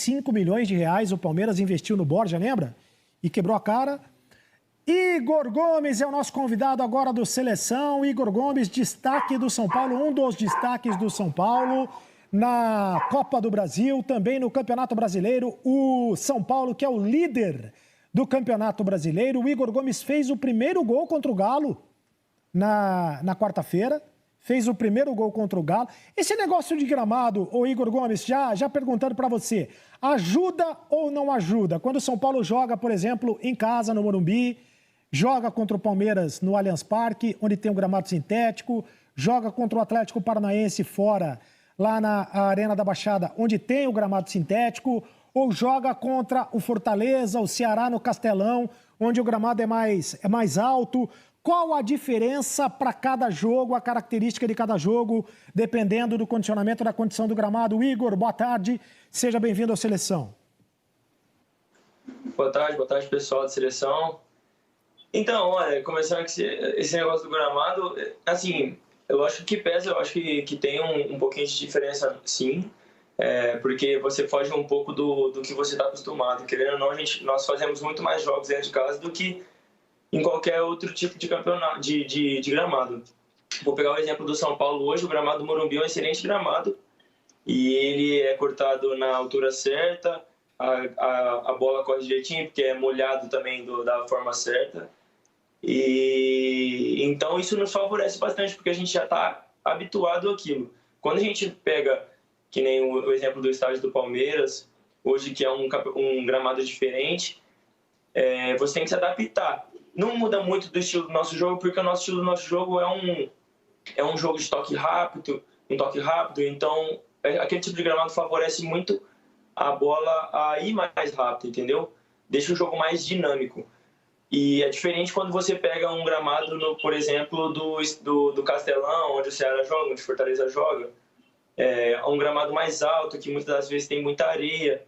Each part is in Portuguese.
5 milhões de reais o Palmeiras investiu no Borja, lembra? E quebrou a cara. Igor Gomes é o nosso convidado agora do Seleção. Igor Gomes, destaque do São Paulo, um dos destaques do São Paulo na Copa do Brasil, também no Campeonato Brasileiro. O São Paulo, que é o líder do Campeonato Brasileiro. O Igor Gomes fez o primeiro gol contra o Galo na quarta-feira. Fez o primeiro gol contra o Galo. Esse negócio de gramado, ô Igor Gomes, já perguntando para você, ajuda ou não ajuda? Quando o São Paulo joga, por exemplo, em casa, no Morumbi, joga contra o Palmeiras no Allianz Parque, onde tem um gramado sintético, joga contra o Atlético Paranaense fora, lá na Arena da Baixada, onde tem o gramado sintético, ou joga contra o Fortaleza, o Ceará no Castelão, onde o gramado é mais alto. Qual a diferença para cada jogo, a característica de cada jogo, dependendo do condicionamento da condição do gramado? Igor, boa tarde, seja bem-vindo à Seleção. Boa tarde, pessoal da Seleção. Então, olha, começando com esse negócio do gramado, assim, eu acho que pesa, eu acho que tem um pouquinho de diferença, sim, porque você foge um pouco do que você está acostumado. Querendo ou não, nós fazemos muito mais jogos dentro de casa do que em qualquer outro tipo de campeonato, de gramado. Vou pegar o exemplo do São Paulo hoje, o gramado do Morumbi é um excelente gramado, e ele é cortado na altura certa, a bola corre direitinho, porque é molhado também da forma certa. E então isso nos favorece bastante, porque a gente já está habituado àquilo. Quando a gente pega, que nem o exemplo do estádio do Palmeiras, hoje que é um gramado diferente, você tem que se adaptar. Não muda muito do estilo do nosso jogo, porque o nosso estilo do nosso jogo é um jogo de toque rápido, então aquele tipo de gramado favorece muito a bola a ir mais rápido, entendeu? Deixa o jogo mais dinâmico. E é diferente quando você pega um gramado, por exemplo, do Castelão, onde o Ceará joga, onde o Fortaleza joga. É um gramado mais alto, que muitas das vezes tem muita areia.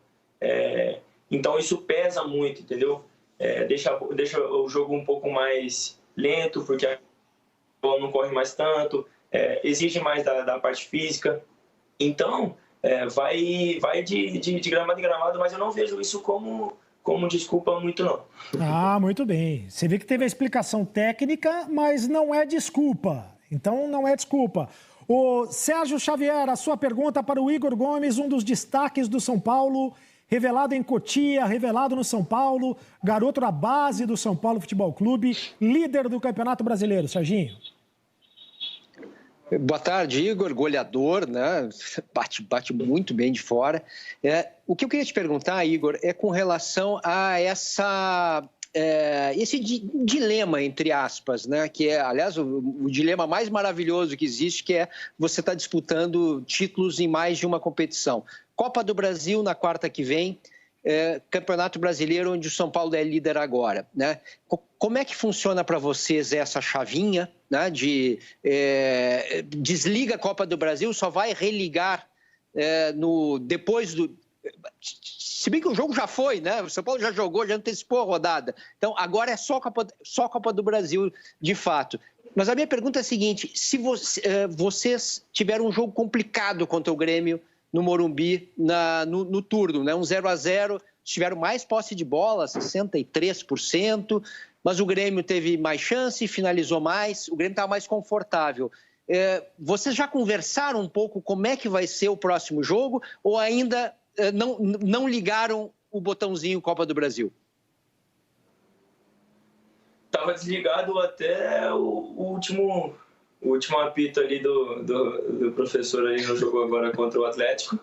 Então isso pesa muito, entendeu? Deixa o jogo um pouco mais lento, porque a bola não corre mais tanto, exige mais da parte física. Então, vai de gramado em gramado, mas eu não vejo isso como desculpa muito, não. Ah, muito bem. Você vê que teve a explicação técnica, mas não é desculpa. Então, não é desculpa. O Sérgio Xavier, a sua pergunta para o Igor Gomes, um dos destaques do São Paulo, revelado em Cotia, revelado no São Paulo, garoto da base do São Paulo Futebol Clube, líder do Campeonato Brasileiro. Serginho. Boa tarde, Igor, goleador, né? Bate muito bem de fora. O que eu queria te perguntar, Igor, é com relação a esse dilema, entre aspas, né? Que é, aliás, o dilema mais maravilhoso que existe, que é você estar disputando títulos em mais de uma competição. Copa do Brasil na quarta que vem, Campeonato Brasileiro, onde o São Paulo é líder agora, né? Como é que funciona para vocês essa chavinha, né? Desliga a Copa do Brasil, só vai religar depois do... Se bem que o jogo já foi, né? O São Paulo já jogou, já antecipou a rodada. Então, agora é só Copa do Brasil, de fato. Mas a minha pergunta é a seguinte, se vocês tiveram um jogo complicado contra o Grêmio no Morumbi, no turno, né? Um 0-0, tiveram mais posse de bola, 63%, mas o Grêmio teve mais chance, finalizou mais, o Grêmio estava mais confortável. Vocês já conversaram um pouco como é que vai ser o próximo jogo ou ainda não ligaram o botãozinho Copa do Brasil? Estava desligado até o último apito ali do professor aí no jogo agora contra o Atlético,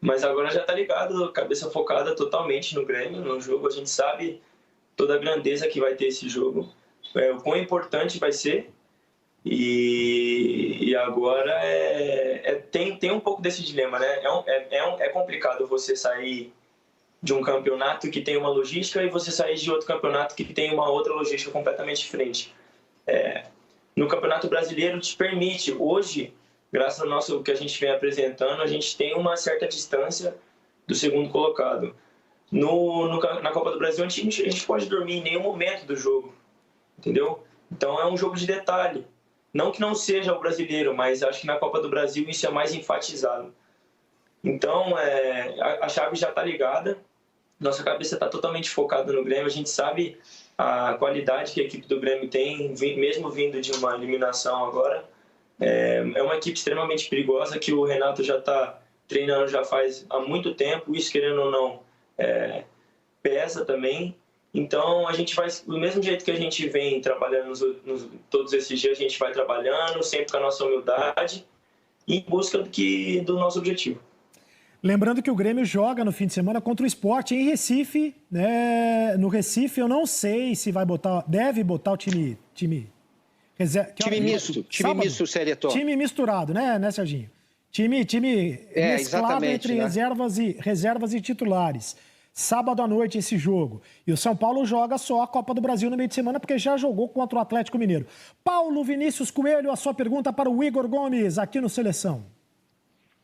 mas agora já está ligado, cabeça focada totalmente no Grêmio, no jogo. A gente sabe toda a grandeza que vai ter esse jogo, o quão importante vai ser, e agora tem um pouco desse dilema, né? É complicado você sair de um campeonato que tem uma logística e você sair de outro campeonato que tem uma outra logística completamente diferente. No Campeonato Brasileiro te permite, hoje, graças ao nosso que a gente vem apresentando, a gente tem uma certa distância do segundo colocado. Na Copa do Brasil, a gente pode dormir em nenhum momento do jogo, entendeu? Então é um jogo de detalhe. Não que não seja o brasileiro, mas acho que na Copa do Brasil isso é mais enfatizado. Então, a chave já está ligada, nossa cabeça está totalmente focada no Grêmio, a gente sabe a qualidade que a equipe do Grêmio tem, mesmo vindo de uma eliminação agora. É uma equipe extremamente perigosa que o Renato já está treinando já faz há muito tempo, isso, querendo ou não, pesa também. Então, a gente faz do mesmo jeito que a gente vem trabalhando todos esses dias, a gente vai trabalhando, sempre com a nossa humildade, em busca do nosso objetivo. Lembrando que o Grêmio joga no fim de semana contra o Sport em Recife, né? No Recife, eu não sei se deve botar o time misto, time misto, Sereto. Time misturado, né, Serginho? Time mesclado entre, né, reservas e titulares. Sábado à noite esse jogo. E o São Paulo joga só a Copa do Brasil no meio de semana, porque já jogou contra o Atlético Mineiro. Paulo Vinícius Coelho, a sua pergunta para o Igor Gomes, aqui no Seleção.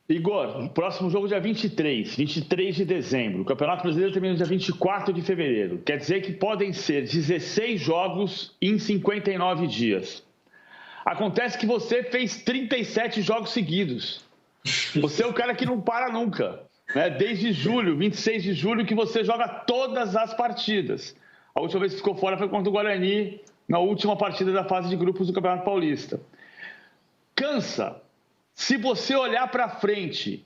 Igor, o próximo jogo dia 23 de dezembro. O Campeonato Brasileiro termina dia 24 de fevereiro. Quer dizer que podem ser 16 jogos em 59 dias. Acontece que você fez 37 jogos seguidos. Você é o cara que não para nunca, né? Desde julho, 26 de julho, que você joga todas as partidas. A última vez que ficou fora foi contra o Guarani, na última partida da fase de grupos do Campeonato Paulista. Cansa. Se você olhar para frente,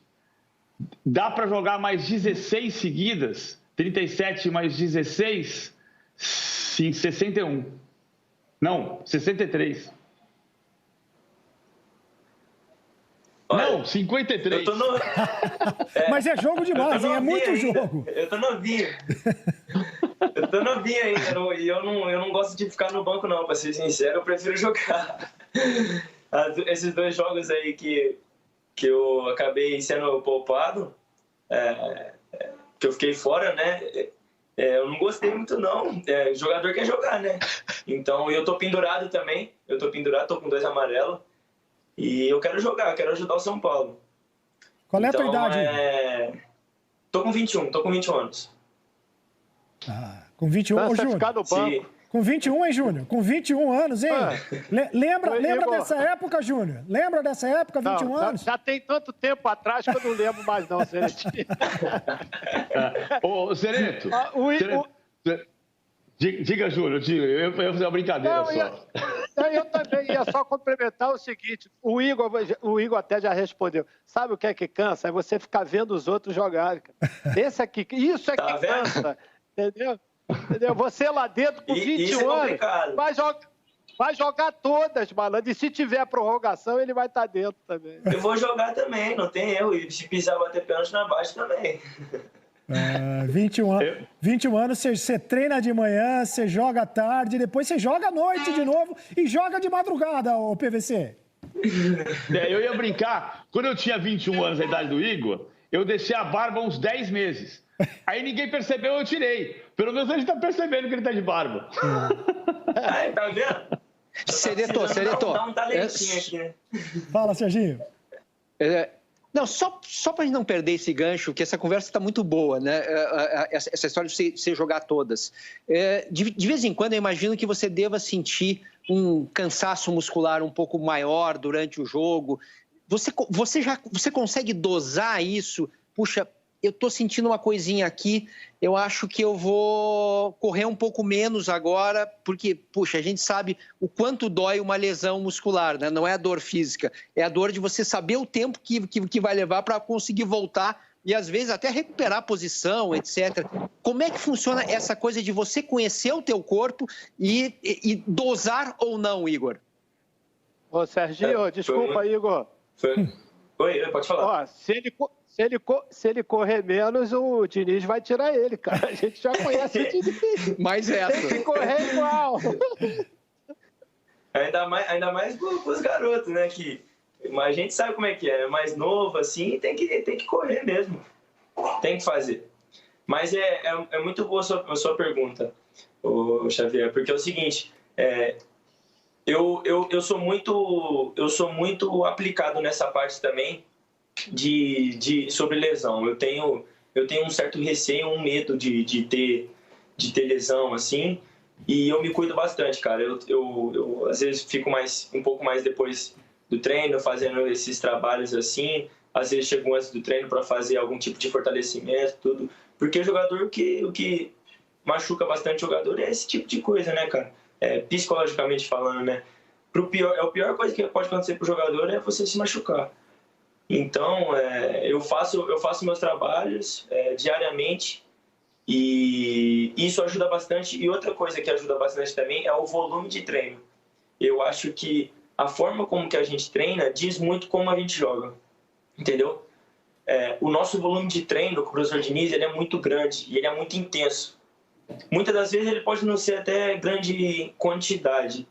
dá para jogar mais 16 seguidas? 37 mais 16? Sim, 61. Não, 63. Olha, não, 53. Eu tô no... Mas é jogo demais, hein? É muito jogo. Eu tô novinho. Eu tô novinho ainda. E eu não gosto de ficar no banco, não. Pra ser sincero, eu prefiro jogar. Esses 2 jogos aí que eu acabei sendo poupado, que eu fiquei fora, né? Eu não gostei muito, não. O jogador quer jogar, né? Então, eu tô pendurado também. Tô com 2 amarelos. E eu quero jogar, quero ajudar o São Paulo. Qual é a tua idade? Tô com 21 anos. Com 21 anos, Júnior? Ficar no banco. Sim. Com 21, hein, Júnior? Com 21 anos, hein? Lembra dessa época, Júnior? Lembra dessa época, 21 anos? Já tem tanto tempo atrás que eu não lembro mais, não, Zeretinho. Ô, Zereto. Diga, Júnior, eu ia fazer uma brincadeira só. Eu também ia só complementar o seguinte: o Igor até já respondeu. Sabe o que é que cansa? É você ficar vendo os outros jogarem. Isso é que cansa, entendeu? Você lá dentro com 21 anos vai jogar todas, malandro. E se tiver prorrogação, ele vai estar dentro também. Eu vou jogar também, não tem erro. E se precisar bater pênalti na baixa também. 21 anos, você treina de manhã, você joga à tarde, depois você joga à noite de novo e joga de madrugada, o PVC. Eu ia brincar. Quando eu tinha 21 anos, a idade do Igor, eu deixei a barba uns 10 meses. Aí ninguém percebeu, eu tirei. Pelo menos a gente tá percebendo que ele tá de barba. Aí, tá vendo? Sereto. Dá um talentinho aqui, né? Fala, Serginho. Não, só para a gente não perder esse gancho, que essa conversa está muito boa, né? Essa história de você jogar todas. De vez em quando, eu imagino que você deva sentir um cansaço muscular um pouco maior durante o jogo. Você consegue dosar isso? Puxa, eu estou sentindo uma coisinha aqui, eu acho que eu vou correr um pouco menos agora, porque, puxa, a gente sabe o quanto dói uma lesão muscular, né? Não é a dor física, é a dor de você saber o tempo que vai levar para conseguir voltar e, às vezes, até recuperar a posição, etc. Como é que funciona essa coisa de você conhecer o teu corpo e dosar ou não, Igor? Ô, Serginho, desculpa, Igor. Oi, pode falar. Ó, se ele correr menos, o Diniz vai tirar ele, cara. A gente já conhece o Diniz. Mas tem que correr igual. Ainda mais com os garotos, né? Mas a gente sabe como é que é. Mais novo, assim, tem que correr mesmo. Tem que fazer. Mas é muito boa a sua pergunta, Xavier, porque é o seguinte... Eu sou muito aplicado nessa parte também sobre lesão. Eu tenho um certo receio, um medo de ter lesão, assim, e eu me cuido bastante, cara. Eu às vezes fico um pouco mais depois do treino, fazendo esses trabalhos assim, às vezes chegam antes do treino para fazer algum tipo de fortalecimento, tudo. Porque o jogador, o que machuca bastante o jogador é esse tipo de coisa, né, cara? Psicologicamente falando, né? A pior coisa que pode acontecer pro jogador é você se machucar. Então, eu faço meus trabalhos diariamente e isso ajuda bastante. E outra coisa que ajuda bastante também é o volume de treino. Eu acho que a forma como que a gente treina diz muito como a gente joga, entendeu? O nosso volume de treino com o professor Diniz, ele é muito grande e ele é muito intenso. Muitas das vezes ele pode não ser até grande quantidade,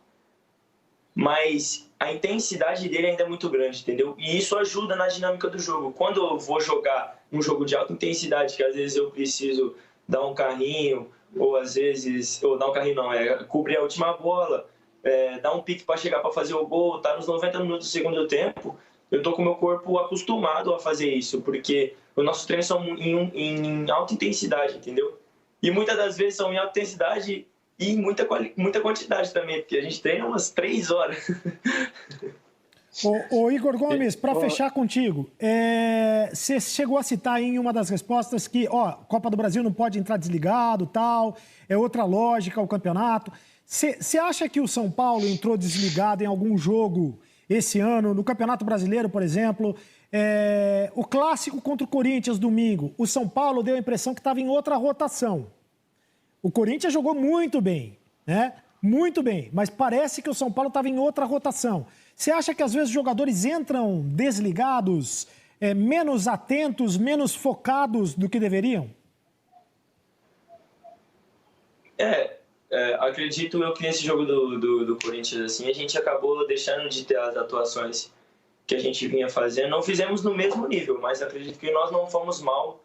mas a intensidade dele ainda é muito grande, entendeu? E isso ajuda na dinâmica do jogo. Quando eu vou jogar um jogo de alta intensidade, que às vezes eu preciso dar um carrinho, ou às vezes, ou dar um carrinho não, cobrir a última bola, dar um pique para chegar para fazer o gol, tá nos 90 minutos do segundo tempo, eu tô com o meu corpo acostumado a fazer isso, porque os nossos treinos são em alta intensidade, entendeu? E muitas das vezes são em alta intensidade e muita quantidade também, porque a gente treina umas 3 horas. Ô Igor Gomes, para fechar contigo, você chegou a citar em uma das respostas que, Copa do Brasil não pode entrar desligado, tal, é outra lógica o campeonato. Você acha que o São Paulo entrou desligado em algum jogo esse ano, no Campeonato Brasileiro, por exemplo? O clássico contra o Corinthians, domingo, o São Paulo deu a impressão que estava em outra rotação. O Corinthians jogou muito bem, né? Muito bem, mas parece que o São Paulo estava em outra rotação. Você acha que às vezes os jogadores entram desligados, menos atentos, menos focados do que deveriam? Acredito eu que nesse jogo do Corinthians, assim, a gente acabou deixando de ter as atuações que a gente vinha fazendo. Não fizemos no mesmo nível, mas acredito que nós não fomos mal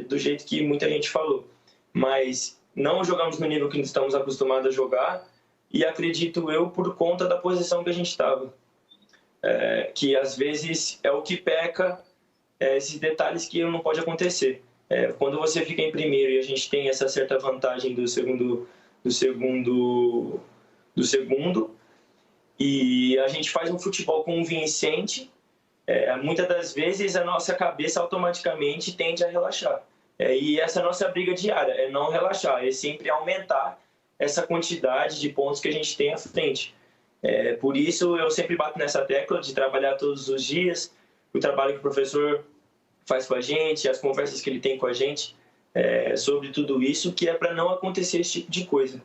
do jeito que muita gente falou. Mas não jogamos no nível que estamos acostumados a jogar e acredito eu por conta da posição que a gente estava. Que às vezes é o que peca, esses detalhes que não pode acontecer. Quando você fica em primeiro e a gente tem essa certa vantagem do segundo e a gente faz um futebol convincente, muitas das vezes a nossa cabeça automaticamente tende a relaxar. E essa é a nossa briga diária, é não relaxar, é sempre aumentar essa quantidade de pontos que a gente tem à frente. Por isso eu sempre bato nessa tecla de trabalhar todos os dias, o trabalho que o professor faz com a gente, as conversas que ele tem com a gente sobre tudo isso, que é para não acontecer esse tipo de coisa,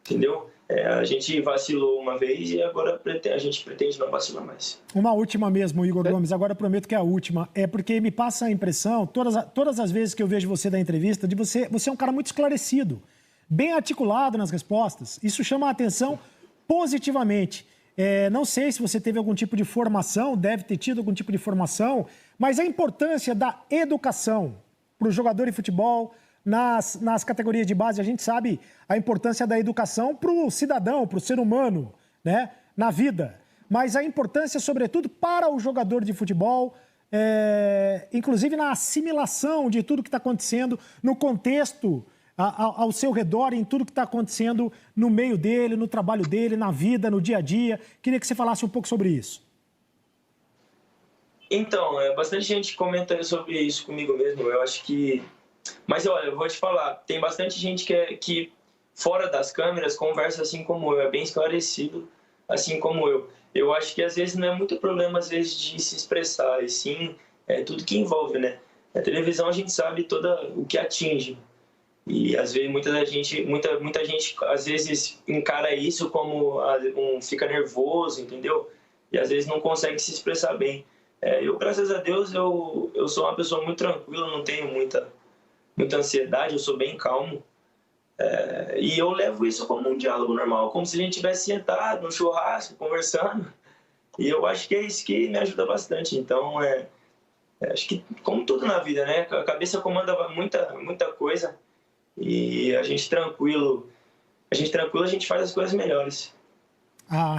entendeu? A gente vacilou uma vez e agora a gente pretende não vacilar mais. Uma última mesmo, Igor Gomes, agora prometo que é a última. Porque me passa a impressão, todas as vezes que eu vejo você dar entrevista, de você é um cara muito esclarecido, bem articulado nas respostas. Isso chama a atenção positivamente. Não sei se você teve algum tipo de formação, deve ter tido algum tipo de formação, mas a importância da educação para o jogador de futebol, nas categorias de base, a gente sabe a importância da educação para o cidadão, para o ser humano, né, na vida. Mas a importância, sobretudo, para o jogador de futebol, inclusive na assimilação de tudo que está acontecendo, no contexto ao seu redor, em tudo que está acontecendo no meio dele, no trabalho dele, na vida, no dia a dia. Queria que você falasse um pouco sobre isso. Então, bastante gente comenta sobre isso comigo mesmo. Eu acho que... Mas, olha, eu vou te falar, tem bastante gente que fora das câmeras, conversa assim como eu, é bem esclarecido, assim como eu. Eu acho que, às vezes, não é muito problema, às vezes, de se expressar, e sim, tudo que envolve, né? A televisão, a gente sabe o que atinge. E, às vezes, muita gente, às vezes, encara isso como fica nervoso, entendeu? E, às vezes, não consegue se expressar bem. Eu, graças a Deus, eu sou uma pessoa muito tranquila, não tenho muita ansiedade, eu sou bem calmo. E eu levo isso como um diálogo normal, como se a gente tivesse sentado no churrasco, conversando. E eu acho que é isso que me ajuda bastante. Então, acho que, como tudo na vida, né? A cabeça comanda muita coisa. E a gente tranquilo, a gente faz as coisas melhores.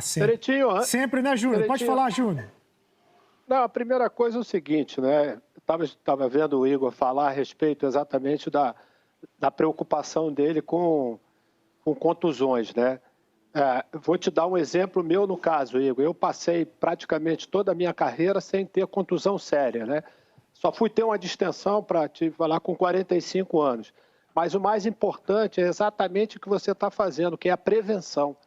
Sempre. Sempre, né, Júnior? Pode falar, Júnior. Não, a primeira coisa é o seguinte, né? Estava vendo o Igor falar a respeito exatamente da preocupação dele com contusões, né? Vou te dar um exemplo meu no caso, Igor. Eu passei praticamente toda a minha carreira sem ter contusão séria, né? Só fui ter uma distensão para te falar com 45 anos. Mas o mais importante é exatamente o que você está fazendo, que é a prevenção.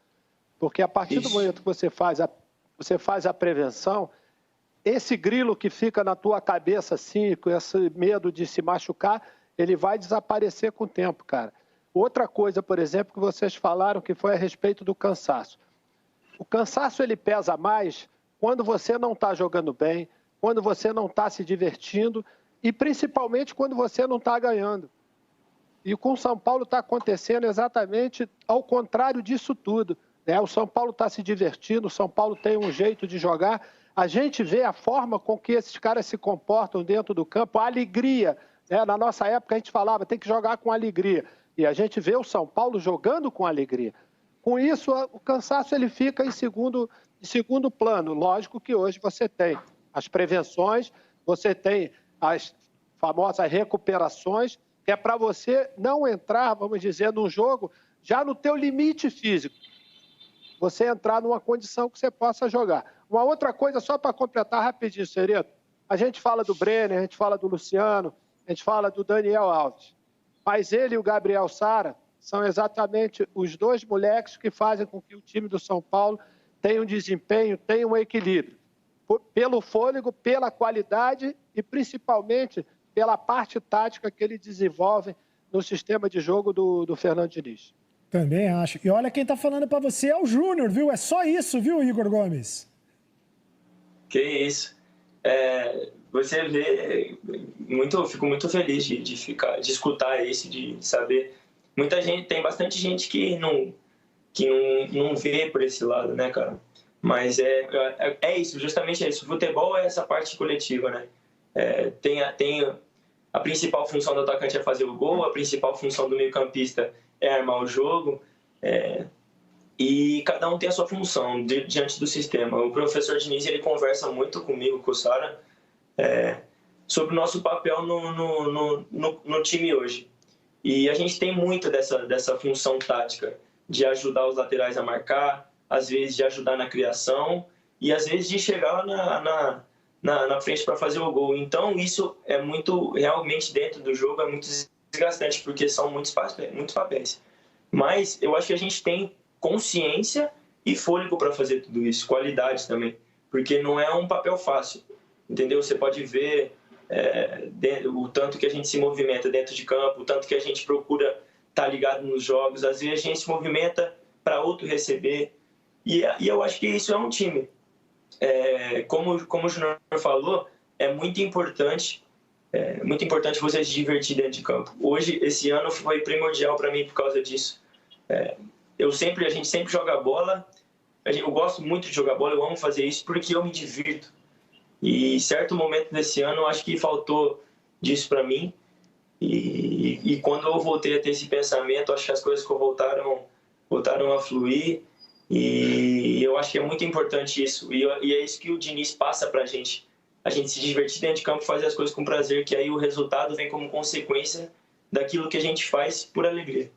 Porque a partir do momento que você faz a prevenção, esse grilo que fica na tua cabeça assim, com esse medo de se machucar, ele vai desaparecer com o tempo, cara. Outra coisa, por exemplo, que vocês falaram que foi a respeito do cansaço. O cansaço ele pesa mais quando você não está jogando bem, quando você não está se divertindo e principalmente quando você não está ganhando. E com o São Paulo está acontecendo exatamente ao contrário disso tudo, né? O São Paulo está se divertindo, o São Paulo tem um jeito de jogar. A gente vê a forma com que esses caras se comportam dentro do campo, a alegria, né? Na nossa época a gente falava, tem que jogar com alegria. E a gente vê o São Paulo jogando com alegria. Com isso, o cansaço ele fica em segundo plano. Lógico que hoje você tem as prevenções, você tem as famosas recuperações, que é para você não entrar, vamos dizer, num jogo já no teu limite físico. Você entrar numa condição que você possa jogar. Uma outra coisa, só para completar rapidinho, Sereno. A gente fala do Brenner, a gente fala do Luciano, a gente fala do Daniel Alves. Mas ele e o Gabriel Sara são exatamente os dois moleques que fazem com que o time do São Paulo tenha um desempenho, tenha um equilíbrio. Pelo fôlego, pela qualidade e principalmente pela parte tática que eles desenvolvem no sistema de jogo do Fernando Diniz. Também acho. E olha quem está falando para você é o Júnior, viu? É só isso, viu, Igor Gomes? Que isso. Você vê, fico muito feliz de escutar isso, de saber. Muita gente, tem bastante gente que não vê por esse lado, né, cara? Mas é isso, justamente é isso. O futebol é essa parte coletiva, né? Tem a principal função do atacante é fazer o gol, a principal função do meio-campista é armar o jogo, e cada um tem a sua função diante do sistema. O professor Diniz, ele conversa muito comigo, com o Sara, sobre o nosso papel no time hoje. E a gente tem muito dessa função tática, de ajudar os laterais a marcar, às vezes de ajudar na criação e às vezes de chegar na frente para fazer o gol. Então isso é muito, realmente dentro do jogo, é muito desgastante, porque são muitos papéis. Mas eu acho que a gente tem consciência e fôlego para fazer tudo isso, qualidade também, porque não é um papel fácil, entendeu? Você pode ver o tanto que a gente se movimenta dentro de campo, o tanto que a gente procura estar ligado nos jogos, às vezes a gente se movimenta para outro receber, e eu acho que isso é um time. Como o Júnior falou, é muito importante você se divertir dentro de campo. Hoje, esse ano foi primordial para mim por causa disso. A gente sempre joga bola, eu gosto muito de jogar bola, eu amo fazer isso porque eu me divirto. E em certo momento desse ano, eu acho que faltou disso para mim. E quando eu voltei a ter esse pensamento, acho que as coisas voltaram a fluir. E eu acho que é muito importante isso. E é isso que o Diniz passa para a gente se divertir dentro de campo, fazer as coisas com prazer, que aí o resultado vem como consequência daquilo que a gente faz por alegria.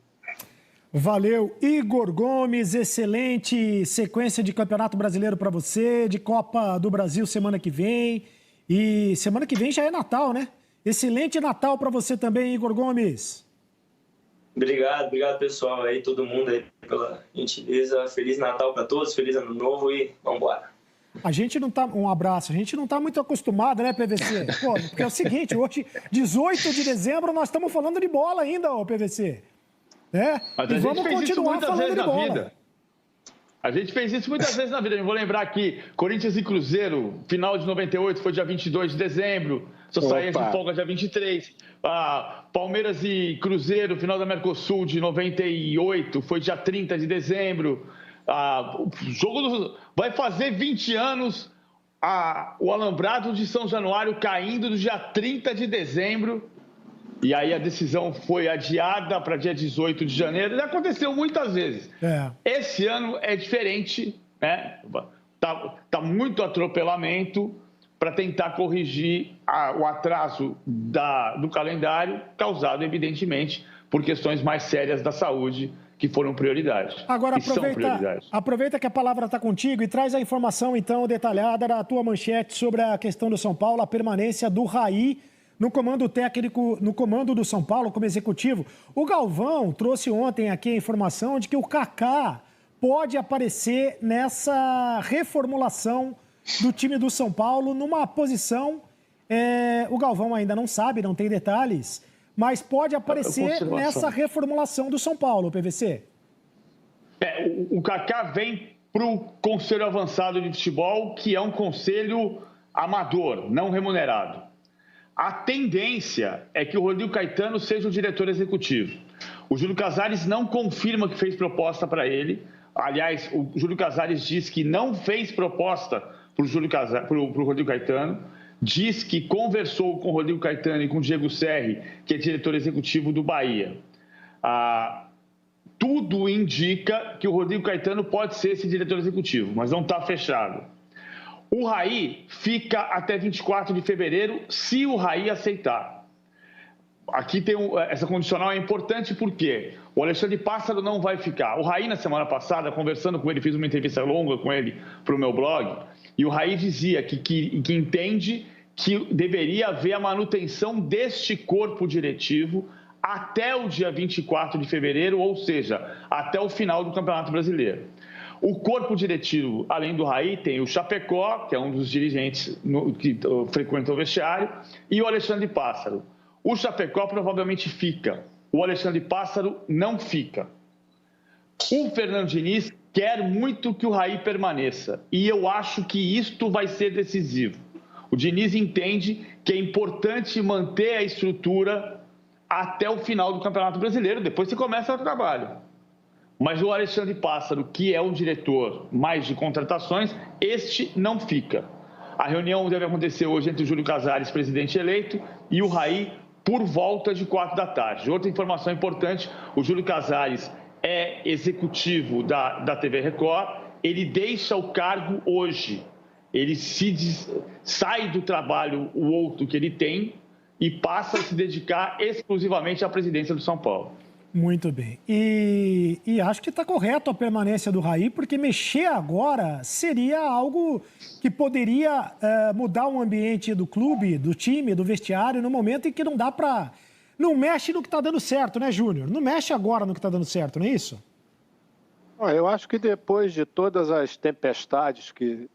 Valeu, Igor Gomes, excelente sequência de Campeonato Brasileiro para você, de Copa do Brasil semana que vem. E semana que vem já é Natal, né? Excelente Natal para você também, Igor Gomes. Obrigado pessoal aí, todo mundo aí pela gentileza. Feliz Natal para todos, feliz Ano Novo e vamos embora. A gente não tá, um abraço, a gente não tá muito acostumado, né, PVC? Pô, porque é o seguinte, hoje, 18 de dezembro, nós estamos falando de bola ainda, ô PVC. E vamos continuar falando de bola. A gente fez isso muitas vezes na vida. Eu vou lembrar aqui, Corinthians e Cruzeiro, final de 98 foi dia 22 de dezembro, só saía de folga dia 23. Palmeiras e Cruzeiro, final da Mercosul de 98, foi dia 30 de dezembro. O jogo vai fazer 20 anos, o Alambrado de São Januário caindo no dia 30 de dezembro. E aí a decisão foi adiada para dia 18 de janeiro. E aconteceu muitas vezes. Esse ano é diferente, né? Tá muito atropelamento para tentar corrigir o atraso do calendário, causado, evidentemente, por questões mais sérias da saúde, que foram prioridade. Agora, aproveita que a palavra está contigo e traz a informação, então, detalhada da tua manchete sobre a questão do São Paulo, a permanência do Raí no comando técnico, no comando do São Paulo como executivo. O Galvão trouxe ontem aqui a informação de que o Kaká pode aparecer nessa reformulação do time do São Paulo numa posição, o Galvão ainda não sabe, não tem detalhes, mas pode aparecer nessa reformulação do São Paulo, PVC. O Kaká vem para o Conselho Avançado de Futebol, que é um conselho amador, não remunerado. A tendência é que o Rodrigo Caetano seja o diretor executivo. O Júlio Casares não confirma que fez proposta para ele. Aliás, o Júlio Casares diz que não fez proposta para o Rodrigo Caetano. Diz que conversou com o Rodrigo Caetano e com o Diego Serri, que é diretor executivo do Bahia. Tudo indica que o Rodrigo Caetano pode ser esse diretor executivo, mas não está fechado. O Raí fica até 24 de fevereiro, se o Raí aceitar. Aqui tem essa condicional é importante porque o Alexandre Pássaro não vai ficar. O Raí, na semana passada, conversando com ele, fiz uma entrevista longa com ele para o meu blog, e o Raí dizia que entende que deveria haver a manutenção deste corpo diretivo até o dia 24 de fevereiro, ou seja, até o final do Campeonato Brasileiro. O corpo diretivo, além do Raí, tem o Chapecó, que é um dos dirigentes que frequenta o vestiário, e o Alexandre Pássaro. O Chapecó provavelmente fica, o Alexandre Pássaro não fica. O Fernando Diniz quer muito que o Raí permaneça, e eu acho que isto vai ser decisivo. O Diniz entende que é importante manter a estrutura até o final do Campeonato Brasileiro, depois se começa o trabalho. Mas o Alexandre Pássaro, que é o diretor mais de contratações, este não fica. A reunião deve acontecer hoje entre o Júlio Casares, presidente eleito, e o Raí, por volta de 4 da tarde. Outra informação importante, o Júlio Casares é executivo da TV Record, ele deixa o cargo hoje. Ele sai do trabalho, o outro que ele tem, e passa a se dedicar exclusivamente à presidência do São Paulo. Muito bem. E acho que está correto a permanência do Raí, porque mexer agora seria algo que poderia mudar o ambiente do clube, do time, do vestiário, no momento em que não dá para... Não mexe no que está dando certo, né, Júnior? Não mexe agora no que está dando certo, não é isso? Eu acho que depois de todas as tempestades que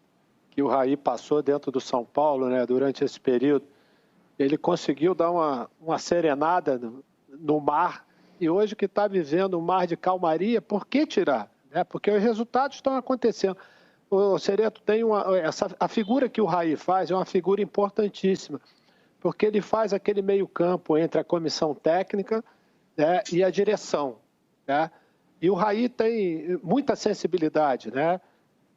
o Raí passou dentro do São Paulo, né, durante esse período, ele conseguiu dar uma serenada no mar. E hoje que está vivendo um mar de calmaria, por que tirar? Porque os resultados estão acontecendo. O Cereto tem a figura que o Raí faz é uma figura importantíssima, porque ele faz aquele meio-campo entre a comissão técnica, né, e a direção. Né? E o Raí tem muita sensibilidade, né?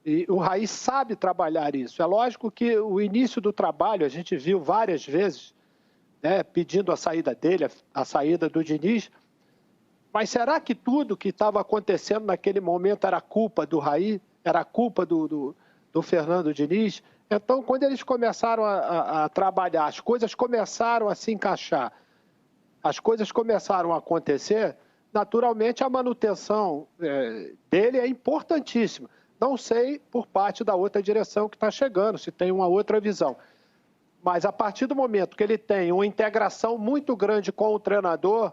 E o Raí sabe trabalhar isso. É lógico que o início do trabalho, a gente viu várias vezes, né, pedindo a saída dele, a saída do Diniz. Mas será que tudo que estava acontecendo naquele momento era culpa do Raí? Era culpa do Fernando Diniz? Então, quando eles começaram a trabalhar, as coisas começaram a se encaixar, as coisas começaram a acontecer, naturalmente a manutenção dele é importantíssima. Não sei por parte da outra direção que está chegando, se tem uma outra visão. Mas a partir do momento que ele tem uma integração muito grande com o treinador,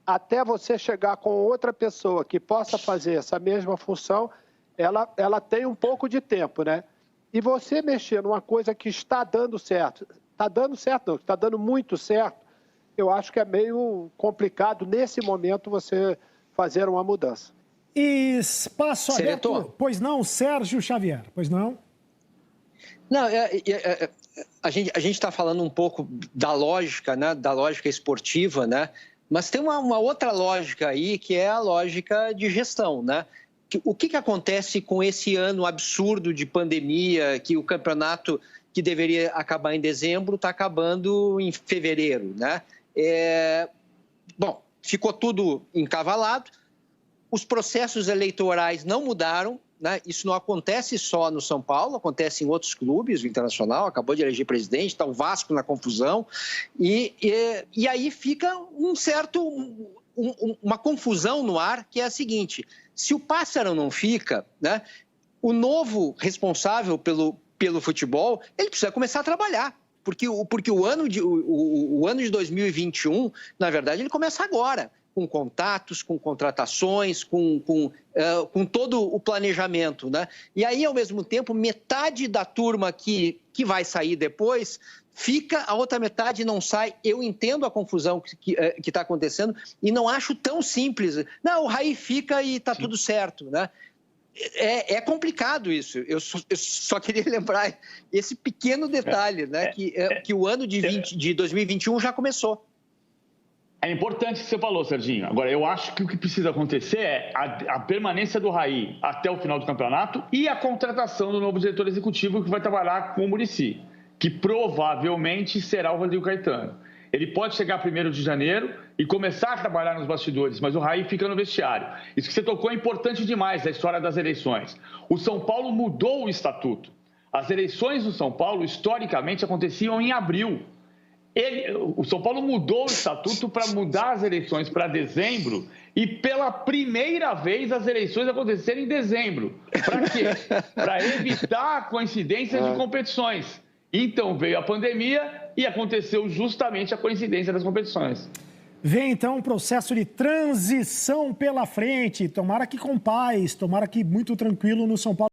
até você chegar com outra pessoa que possa fazer essa mesma função, ela tem um pouco de tempo, né? E você mexer numa coisa que está dando certo, está dando muito certo, eu acho que é meio complicado, nesse momento, você fazer uma mudança. E espaço aberto, pois não, Sérgio Xavier, pois não? Não, a gente está falando um pouco da lógica, né, da lógica esportiva, né? Mas tem uma outra lógica aí, que é a lógica de gestão, né? O que acontece com esse ano absurdo de pandemia, que o campeonato que deveria acabar em dezembro está acabando em fevereiro, né? Bom, ficou tudo encavalado, os processos eleitorais não mudaram, né? Isso não acontece só no São Paulo, acontece em outros clubes, o Internacional acabou de eleger presidente, está o Vasco na confusão, e aí fica um certo uma confusão no ar, que é a seguinte: se o Pássaro não fica, né, o novo responsável pelo futebol, ele precisa começar a trabalhar. Porque o ano de 2021, na verdade, ele começa agora, com contatos, com contratações, com todo o planejamento, né? E aí, ao mesmo tempo, metade da turma que vai sair depois fica, a outra metade não sai. Eu entendo a confusão que está acontecendo e não acho tão simples. Não, o Raí fica e está tudo certo, né? É complicado isso. Eu só queria lembrar esse pequeno detalhe, né? Que o ano de 2021 já começou. É importante o que você falou, Serginho. Agora, eu acho que o que precisa acontecer é a permanência do Raí até o final do campeonato e a contratação do novo diretor executivo que vai trabalhar com o Muricy, que provavelmente será o Rodrigo Caetano. Ele pode chegar 1º de janeiro e começar a trabalhar nos bastidores, mas o Raí fica no vestiário. Isso que você tocou é importante demais, a história das eleições. O São Paulo mudou o estatuto. As eleições do São Paulo, historicamente, aconteciam em abril. O São Paulo mudou o estatuto para mudar as eleições para dezembro e, pela primeira vez, as eleições aconteceram em dezembro. Para quê? Para evitar a coincidência de competições. Então veio a pandemia e aconteceu justamente a coincidência das competições. Vem então um processo de transição pela frente. Tomara que com paz, tomara que muito tranquilo no São Paulo.